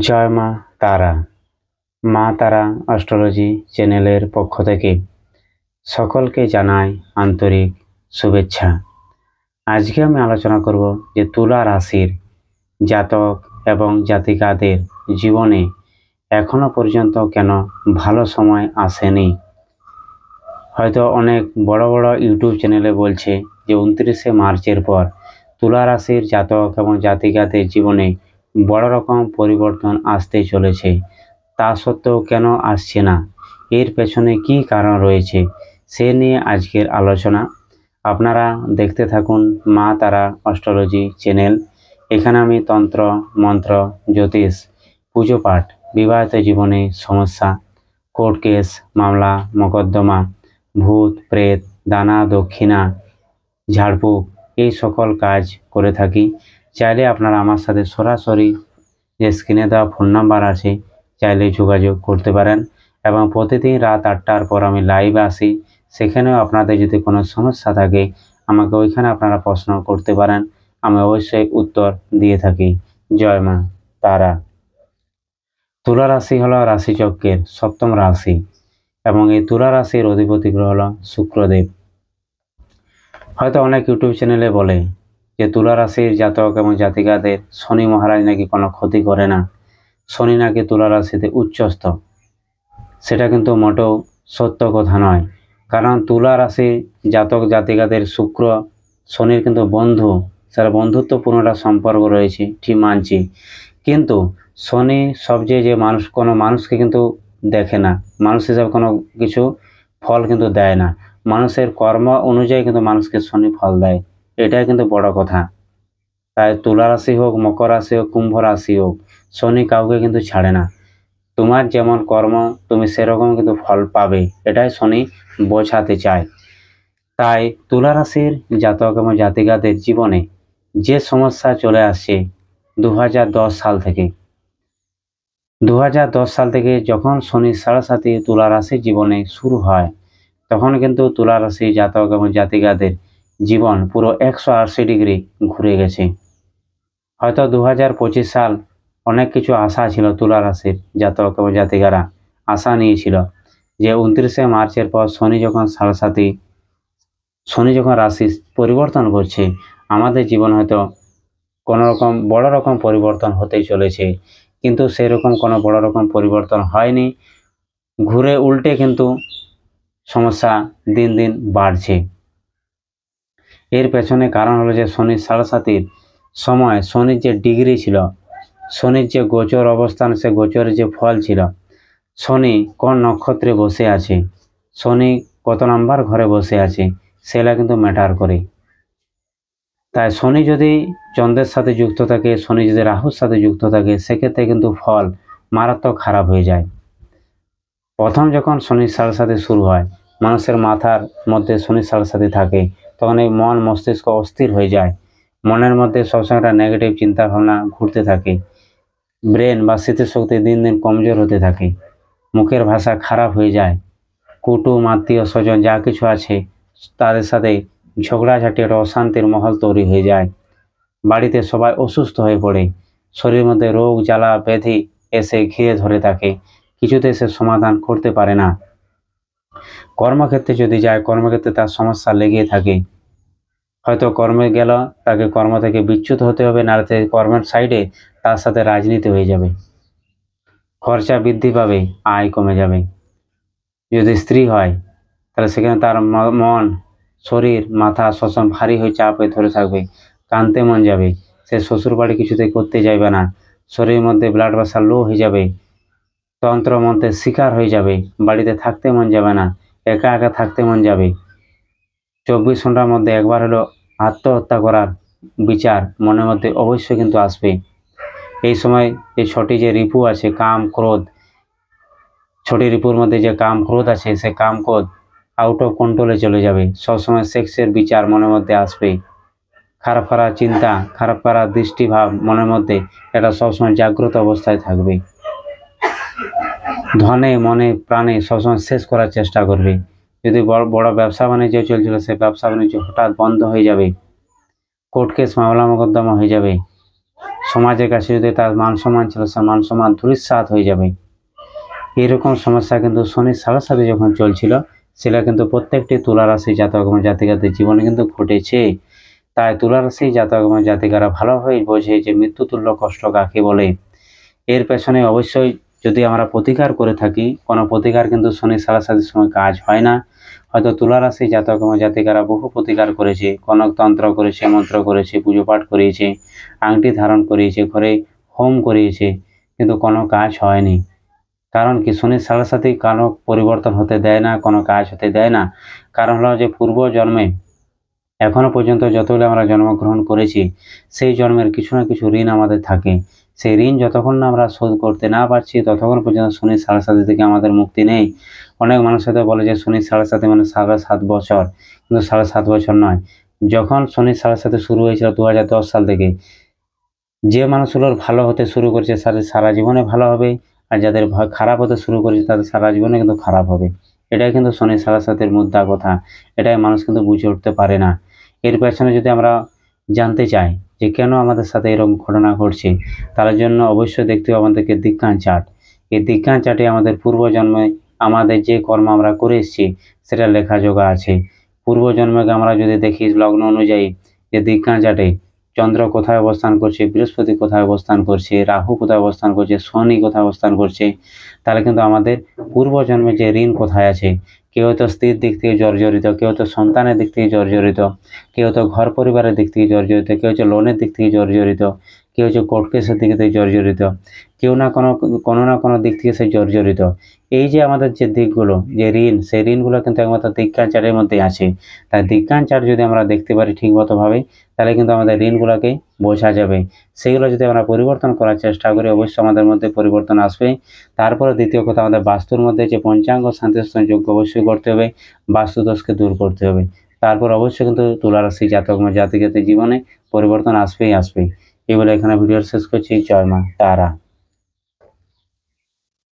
জয় মা তারা। মা তারা অ্যাস্ট্রোলজি চ্যানেলের পক্ষ থেকে সকলকে জানাই আন্তরিক শুভেচ্ছা। আজকে আমি আলোচনা করব যে তুলা রাশির জাতক এবং জাতিকাদের জীবনে এখনো পর্যন্ত কেন ভালো সময় আসেনি। হয়তো অনেক বড় বড় ইউটিউব চ্যানেলে বলছে যে 29শে মার্চের পর তুলা রাশির জাতক এবং জাতিকাদের জীবনে বড় রকম পরিবর্তন আসতে চলেছে। তা সত্ত্বেও কেন আসছে না, এর পেছনে কি কারণ রয়েছে, সে নিয়ে আজকের আলোচনা। আপনারা দেখতে থাকুন মা তারা অ্যাস্ট্রোলজি চ্যানেল। এখানে আমি তন্ত্র, মন্ত্র, জ্যোতিষ, পুজো পাঠ, বিবাহিত জীবনে সমস্যা, কোর্ট কেস, মামলা মোকদ্দমা, ভূত প্রেত, দানা দক্ষিণা, ঝাড়ফুঁক, এই সকল কাজ করে থাকি। চাইলে আপনারা আমার সাথে সরাসরি যে স্ক্রিনে দেওয়া ফোন নাম্বার আছে চাইলে যোগাযোগ করতে পারেন, এবং প্রতিদিন রাত 8টার পর আমি লাইভে আসি। সেখানেও আপনাদের যদি কোনো সমস্যা থাকে আমাকে ওইখানে আপনারা প্রশ্ন করতে পারেন, আমি অবশ্যই উত্তর দিয়ে থাকি। জয় মা তারা। তুলা রাশি হলো রাশিচক্রের 7ম রাশি এবং এই তুলা রাশির অধিপতি গ্রহ হলো শুক্রদেব। হয়তো অনেক ইউটিউব চ্যানেলে বলে যে তুলা রাশির জাতক এবং জাতিকাদের শনি মহারাজ নাকি কোনো ক্ষতি করে না, শনি নাকি তুলা রাশিতে উচ্চস্থ। সেটা কিন্তু মোটেও সত্য কথা নয়, কারণ তুলা রাশি জাতক জাতিকাদের শুক্র শনির কিন্তু বন্ধু, সেটা বন্ধুত্বপূর্ণ একটা সম্পর্ক রয়েছে, ঠিক মানছি। কিন্তু শনি সবচেয়ে যে কোনো মানুষকে কিন্তু দেখে না, মানুষ হিসাবে কোনো কিছু ফল কিন্তু দেয় না, মানুষের কর্ম অনুযায়ী কিন্তু মানুষকে শনি ফল দেয়। এটাই কিন্তু বড় কথা। তাই তুলা রাশি হোক, মকর রাশি হোক, কুম্ভ রাশি হোক, শনি কাউকে কিন্তু ছাড়ে না। তোমার যেমন কর্ম তুমি সেরকম কিন্তু ফল পাবে, এটাই শনি বোঝাতে চায়। তাই তুলা রাশির জাতক এবং জাতিকাদের জীবনে যে সমস্যা চলে আসছে 2010 সাল থেকে, 2010 সাল থেকে যখন শনি সাড়ে তুলা রাশির জীবনে শুরু হয়, তখন কিন্তু তুলা রাশি জাতক এবং জাতিকাদের জীবন পুরো 180 ডিগ্রি ঘুরে গেছে। হয়তো 2025 সাল অনেক কিছু আশা ছিল, তুলা রাশির জাতক এবং জাতিকারা আশা নিয়েছিল যে 29শে মার্চের পর শনি যখন রাশি পরিবর্তন করছে, আমাদের জীবন হয়তো কোনো রকম বড় রকম পরিবর্তন হতেই চলেছে। কিন্তু সেরকম কোনো বড় রকম পরিবর্তন হয়নি, ঘুরে উল্টে কিন্তু সমস্যা দিন দিন বাড়ছে। এর পেছনে কারণ হলো যে শনির সাড়ে সময় শনির যে ডিগ্রি ছিল, শনির যে গোচর অবস্থান, সে গোচরের যে ফল ছিল, শনি কোন নক্ষত্রে বসে আছে, শনি কত নাম্বার ঘরে বসে আছে, সেটা কিন্তু ম্যাটার করে। তাই শনি যদি চন্দ্রের সাথে যুক্ত থাকে, শনি যদি রাহুর সাথে যুক্ত থাকে, সেক্ষেত্রে কিন্তু ফল মারাত্মক খারাপ হয়ে যায়। প্রথম যখন শনির সাড়ে শুরু হয়, মানুষের মাথার মধ্যে শনির সাড়ে থাকে, তখন এই মন মস্তিষ্ক অস্থির হয়ে যায়, মনের মধ্যে সবসময় একটা নেগেটিভ চিন্তা ভাবনা ঘুরতে থাকে, ব্রেন বা স্মৃতিশক্তি দিন দিন কমজোর হতে থাকে, মুখের ভাষা খারাপ হয়ে যায়, কুটুম আত্মীয় স্বজন যা কিছু আছে তাদের সাথে ঝগড়াঝাটি, একটা অশান্তির মহল তৈরি হয়ে যায়, বাড়িতে সবাই অসুস্থ হয়ে পড়ে, শরীরের মধ্যে রোগ জ্বালা ব্যাধি এসে ঘিরে ধরে থাকে, কিছুতে সে সমাধান করতে পারে না। কর্মক্ষেত্রে যদি যায়, কর্মক্ষেত্রে তার সমস্যা লেগে থাকে, হয়তো কর্মে গেল, তাকে কর্ম থেকে বিচ্যুত হতে হবে, নাহলে কর্মের সাইডে তার সাথে রাজনীতি হয়ে যাবে, খরচা বৃদ্ধি পাবে, আয় কমে যাবে। যদি স্ত্রী হয় তাহলে সেখানে তার মন শরীর মাথা সবসময় ভারী হয়ে চাপ হয়ে ধরে থাকবে, কাঁদতে মন যাবে, সে শ্বশুর বাড়ি কিছুতে করতে যাইবে না, শরীরের মধ্যে ব্লাড প্রেশার লো হয়ে যাবে, তন্ত্র মন্ত্রের শিকার হয়ে যাবে, বাড়িতে থাকতে মন যাবে না, একা একা থাকতে মন যাবে, 24 ঘন্টার মধ্যে একবার হলো আত্মহত্যা করার বিচার মনের মধ্যে অবশ্যই কিন্তু আসবে। এই সময় যে ছটি যে রিপু আছে, কাম ক্রোধ, ছটি রিপুর মধ্যে যে কাম ক্রোধ আছে, সে কাম ক্রোধ আউট অফ কন্ট্রোলে চলে যাবে, সবসময় সেক্সের বিচার মনের মধ্যে আসবে, খারাপ খারাপ চিন্তা, খারাপ খারাপ দৃষ্টিভাব মনের মধ্যে এটা সবসময় জাগ্রত অবস্থায় থাকবে, ধনে মনে প্রাণে সবসময় শেষ করার চেষ্টা করবে। যদি বড় ব্যবসা বাণিজ্য চলছিল, সে ব্যবসা বাণিজ্য হঠাৎ বন্ধ হয়ে যাবে, কোর্ট কেস মামলা মোকদ্দমা হয়ে যাবে, সমাজের কাছে যদি তার মান সম্মান ছিল, সে মান সম্মান ধূলিসাৎ হয়ে যাবে। এইরকম সমস্যা কিন্তু শনির সাড়ে সাথে যখন চলছিল, সেটা কিন্তু প্রত্যেকটি তুলা রাশি জাতক এবং জাতিকাদের জীবনে কিন্তু ঘটেছে। তাই তুলা রাশি জাতক এবং জাতিকারা ভালোভাবেই বোঝে যে মৃত্যুতুল্য কষ্ট কাকে বলে। এর পেছনে অবশ্যই যদি আমরা প্রতিকার করে থাকি, কোনো প্রতিকার কিন্তু শনি সাড়ে সাতির সময় কাজ হয় না। হয়তো তুলা রাশি জাতক এবং জাতিকারা বহু প্রতিকার করেছে, কনকতন্ত্র করেছে, মন্ত্র করেছে, পুজো পাঠ করিয়েছে, আংটি ধারণ করিয়েছে, ঘরে হোম করিয়েছে, কিন্তু কোনো কাজ হয়নি। কারণ কি, শনির সাড়ে সাথে কোনো পরিবর্তন হতে দেয় না, কোনো কাজ হতে দেয় না। কারণ হলো যে পূর্ব জন্মে এখনো পর্যন্ত যতগুলো আমরা জন্মগ্রহণ করেছি, সেই জন্মের কিছু না কিছু ঋণ আমাদের থাকে। সেই ঋণ যতক্ষণ না আমরা শোধ করতে না পারছি, ততক্ষণ পর্যন্ত শনির সাড়ে সাথে থেকে আমাদের মুক্তি নেই। অনেক মানুষ হয়তো বলে যে শনির সাড়ে সাথে মানে 7.5 বছর, কিন্তু 7.5 বছর নয়। যখন শনির সাড়ে সাথে শুরু হয়েছিল 2010 সাল থেকে, যে মানুষগুলোর ভালো হতে শুরু করেছে তাদের সারা জীবনে ভালো হবে, আর যাদের খারাপ হতে শুরু করেছে তাদের সারা জীবনে কিন্তু খারাপ হবে। এটাই কিন্তু শনির সাড়ে সাতের মুদ্রা কথা। এটাই মানুষ কিন্তু বুঝে উঠতে পারে না। এর পেছনে যদি আমরা জানতে চাই যে কেন আমাদের সাথে এরকম ঘটনা ঘটছে, তার জন্য অবশ্যই দেখতে হবে আমাদেরকে দিক্কান চার্ট। এই দিক্কান চার্টে আমাদের পূর্বজন্মে আমাদের যে কর্ম আমরা করে এসেছি সেটা লেখাজোখা আছে। পূর্বজন্মকে আমরা যদি দেখি লগ্ন অনুযায়ী, যে দিক্কান চার্টে চন্দ্র কোথায় অবস্থান করছে, বৃহস্পতি কোথায় অবস্থান করছে, রাহু কোথায় অবস্থান করছে, শনি কোথায় অবস্থান করছে, তাহলে কিন্তু আমাদের পূর্বজন্মে যে ঋণ কোথায় আছে, কেউ হয়তো স্ত্রীর দিক থেকে জর্জরিত, কেউ হয়তো সন্তানের দিক থেকে জর্জরিত, কেউ হয়তো ঘর পরিবারের দিক থেকে জর্জরিত, কেউ হচ্ছে লোনের দিক থেকে জর্জরিত, কেউ হচ্ছে কোর্ট কেসের দিক থেকে জর্জরিত, কেউ না কোনো দিক থেকে সে জর্জরিত। এই যে আমাদের যে দিকগুলো, যে ঋণ, সেই ঋণগুলো কিন্তু একমাত্র দিক্কান চার্টের মধ্যেই আছে। তাই দিক্কান চার্ট যদি আমরা দেখতে পারি ঠিকমতোভাবে, তাহলে কিন্তু আমাদের ঋণগুলোকে বোঝা যাবে। সেগুলো যদি আমরা পরিবর্তন করার চেষ্টা করি, অবশ্যই আমাদের মধ্যে পরিবর্তন আসবে। তারপরে দ্বিতীয় কথা, আমাদের বাস্তুর মধ্যে যে পঞ্চাঙ্গ শান্তিস্থান যোগ্য অবশ্যই করতে হবে, বাস্তু দোষকে দূর করতে হবে। তারপর অবশ্যই কিন্তু তুলা রাশি জাতক বা জাতিকাদের জীবনে পরিবর্তন আসবেই আসবে। এই বলে এখানে ভিডিও শেষ করছি। জয় মা তারা।